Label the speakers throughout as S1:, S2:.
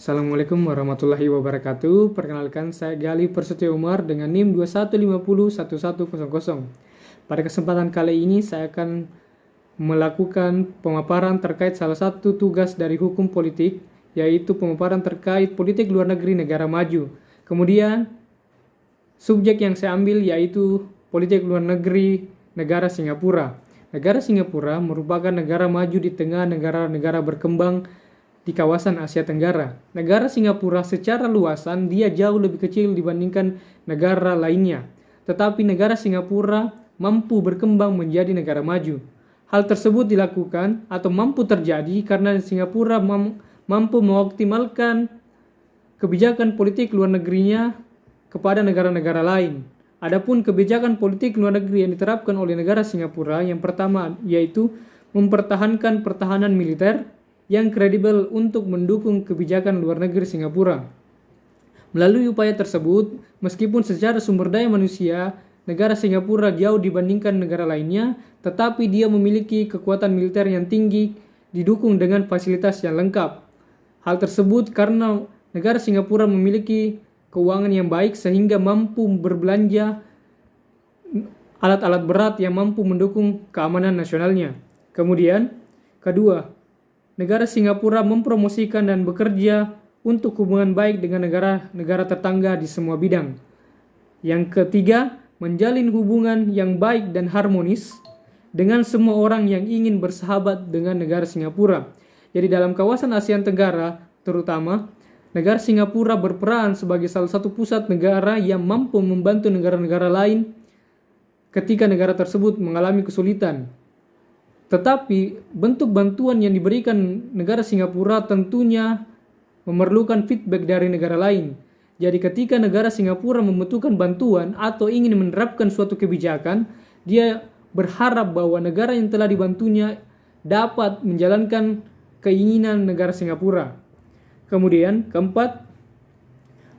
S1: Assalamualaikum warahmatullahi wabarakatuh. Perkenalkan, saya Gali Prasetyo Umar dengan NIM 21501100. Pada kesempatan kali ini saya akan melakukan pemaparan terkait salah satu tugas dari hukum politik, yaitu pemaparan terkait politik luar negeri negara maju. Kemudian subjek yang saya ambil yaitu politik luar negeri negara Singapura. Negara Singapura merupakan negara maju di tengah negara-negara berkembang di kawasan Asia Tenggara. Negara Singapura secara luasan dia jauh lebih kecil dibandingkan negara lainnya. Tetapi negara Singapura mampu berkembang menjadi negara maju. Hal tersebut dilakukan atau mampu terjadi karena Singapura mampu mengoptimalkan kebijakan politik luar negerinya kepada negara-negara lain. Adapun kebijakan politik luar negeri yang diterapkan oleh negara Singapura yang pertama yaitu mempertahankan pertahanan militer yang kredibel untuk mendukung kebijakan luar negeri Singapura. Melalui upaya tersebut, meskipun secara sumber daya manusia, negara Singapura jauh dibandingkan negara lainnya, tetapi dia memiliki kekuatan militer yang tinggi didukung dengan fasilitas yang lengkap. Hal tersebut karena negara Singapura memiliki keuangan yang baik sehingga mampu berbelanja alat-alat berat yang mampu mendukung keamanan nasionalnya. Kemudian, kedua, negara Singapura mempromosikan dan bekerja untuk hubungan baik dengan negara-negara tetangga di semua bidang. Yang ketiga, menjalin hubungan yang baik dan harmonis dengan semua orang yang ingin bersahabat dengan negara Singapura. Jadi dalam kawasan Asia Tenggara, terutama, negara Singapura berperan sebagai salah satu pusat negara yang mampu membantu negara-negara lain ketika negara tersebut mengalami kesulitan. Tetapi bentuk bantuan yang diberikan negara Singapura tentunya memerlukan feedback dari negara lain. Jadi ketika negara Singapura membutuhkan bantuan atau ingin menerapkan suatu kebijakan, dia berharap bahwa negara yang telah dibantunya dapat menjalankan keinginan negara Singapura. Kemudian keempat,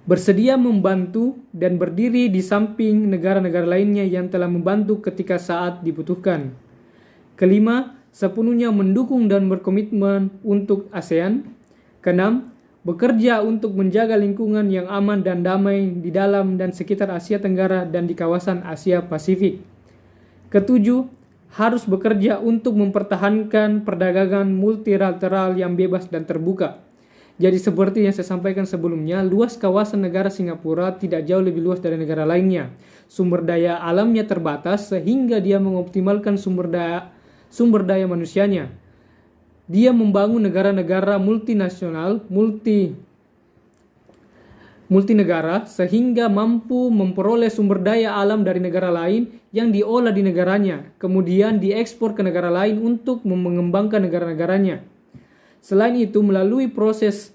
S1: bersedia membantu dan berdiri di samping negara-negara lainnya yang telah membantu ketika saat dibutuhkan. Kelima, sepenuhnya mendukung dan berkomitmen untuk ASEAN. Keenam, bekerja untuk menjaga lingkungan yang aman dan damai di dalam dan sekitar Asia Tenggara dan di kawasan Asia Pasifik. Ketujuh, harus bekerja untuk mempertahankan perdagangan multilateral yang bebas dan terbuka. Jadi seperti yang saya sampaikan sebelumnya, luas kawasan negara Singapura tidak jauh lebih luas dari negara lainnya. Sumber daya alamnya terbatas sehingga dia mengoptimalkan sumber daya manusianya. Dia membangun negara-negara multinasional, multinegara sehingga mampu memperoleh sumber daya alam dari negara lain yang diolah di negaranya, kemudian diekspor ke negara lain untuk mengembangkan negara-negaranya. Selain itu, melalui proses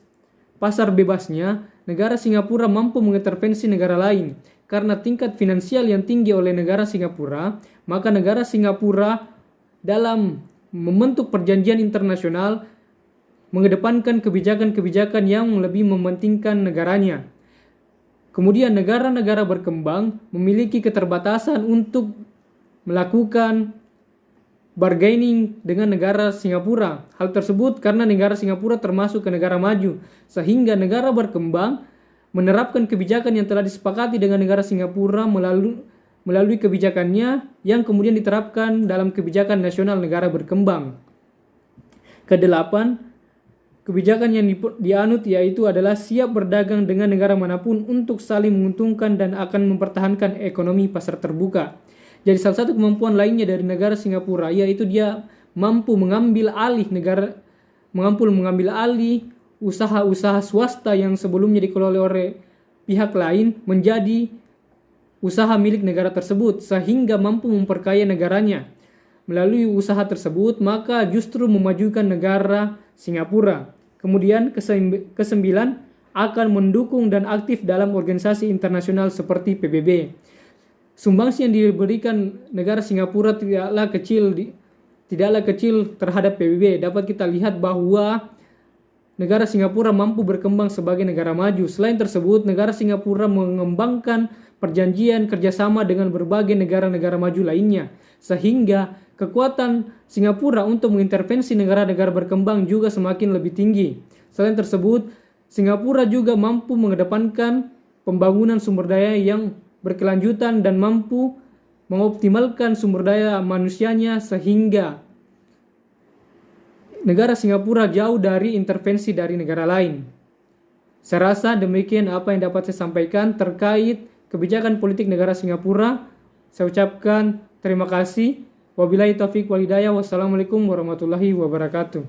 S1: pasar bebasnya, negara Singapura mampu mengintervensi negara lain. Karena tingkat finansial yang tinggi oleh negara Singapura, maka negara Singapura dalam membentuk perjanjian internasional mengedepankan kebijakan-kebijakan yang lebih mementingkan negaranya. Kemudian negara-negara berkembang memiliki keterbatasan untuk melakukan bargaining dengan negara Singapura. Hal tersebut karena negara Singapura termasuk ke negara maju, sehingga negara berkembang menerapkan kebijakan yang telah disepakati dengan negara Singapura melalui kebijakannya yang kemudian diterapkan dalam kebijakan nasional negara berkembang. Kedelapan, kebijakan yang dianut yaitu adalah siap berdagang dengan negara manapun untuk saling menguntungkan dan akan mempertahankan ekonomi pasar terbuka. Jadi salah satu kemampuan lainnya dari negara Singapura yaitu dia mampu mengambil alih usaha-usaha swasta yang sebelumnya dikelola oleh pihak lain menjadi usaha milik negara tersebut sehingga mampu memperkaya negaranya. Melalui usaha tersebut maka justru memajukan negara Singapura. Kemudian kesembilan, akan mendukung dan aktif dalam organisasi internasional seperti PBB. Sumbangsi yang diberikan negara Singapura tidaklah kecil terhadap PBB. Dapat kita lihat bahwa negara Singapura mampu berkembang sebagai negara maju. Selain tersebut, negara Singapura mengembangkan perjanjian kerjasama dengan berbagai negara-negara maju lainnya. Sehingga kekuatan Singapura untuk mengintervensi negara-negara berkembang juga semakin lebih tinggi. Selain tersebut, Singapura juga mampu mengedepankan pembangunan sumber daya yang berkelanjutan dan mampu mengoptimalkan sumber daya manusianya sehingga negara Singapura jauh dari intervensi dari negara lain. Saya rasa demikian apa yang dapat saya sampaikan terkait kebijakan politik negara Singapura. Saya ucapkan terima kasih. Wabillahi taufiq wal hidayah. Wassalamualaikum warahmatullahi wabarakatuh.